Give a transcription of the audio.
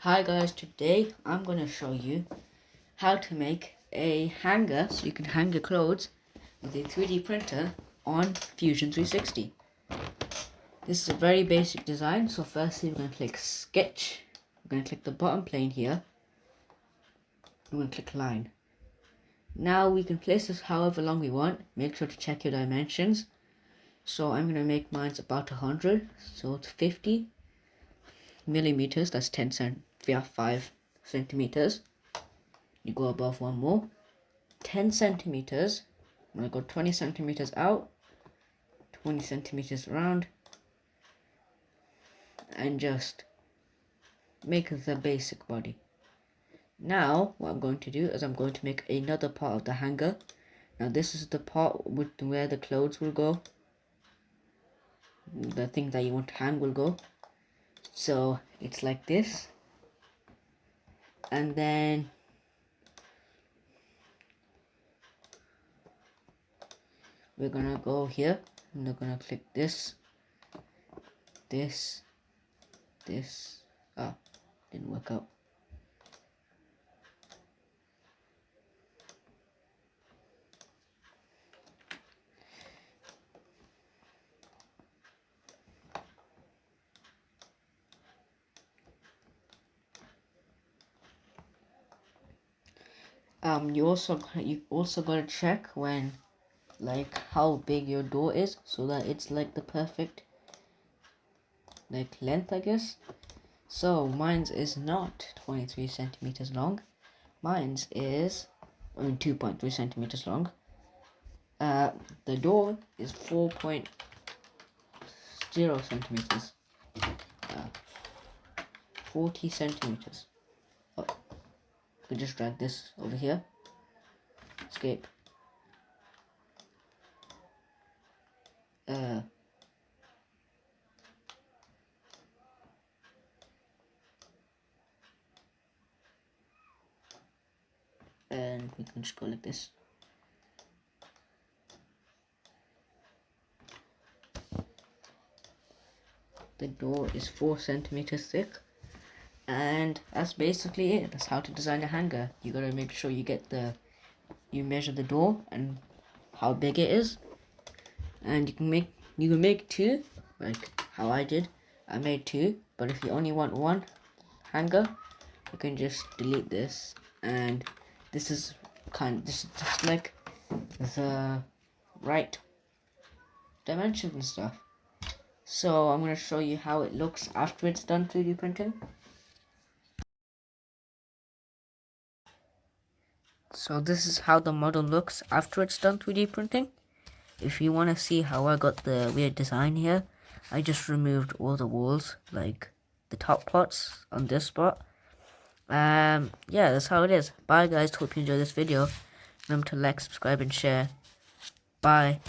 Hi guys, today I'm going to show you how to make a hanger so you can hang your clothes with a 3D printer on Fusion 360. This is a very basic design, so firstly we're going to click sketch, we're going to click the bottom plane here, we're going to click line. Now we can place this however long we want, make sure to check your dimensions. So I'm going to make mine about 100, so it's 50 millimeters, that's 5 centimeters. You go above one more, 10 centimeters. I'm going to go 20 centimeters out, 20 centimeters around, and just make the basic body. Now what I'm going to do is I'm going to make another part of the hanger. Now this is the part with where the clothes will go, the thing that you want to hang will go. So it's like this, and then we're gonna go here and we're gonna click this. Ah, didn't work out. You also gotta check when, like, how big your door is, so that it's like the perfect length, I guess. So mine's is not 23 centimeters long. Mine's is 2.3 centimeters long. The door is 4.0 centimeters. 40 centimeters. Oh, I could just drag this over here. Escape. And we can just go like this. The door is 4 centimeters thick, and that's basically it. That's how to design a hanger. You gotta make sure you measure the door and how big it is, and you can make two, like how I did. I made two, but if you only want one hanger, you can just delete this, and this is just like the right dimensions and stuff. So I'm going to show you how it looks after it's done 3D printing. So this is how the model looks after it's done 3D printing. If you want to see how I got the weird design here, I just removed all the walls, like the top parts on this spot. Yeah, that's how it is. Bye guys, hope you enjoyed this video. Remember to like, subscribe and share. Bye.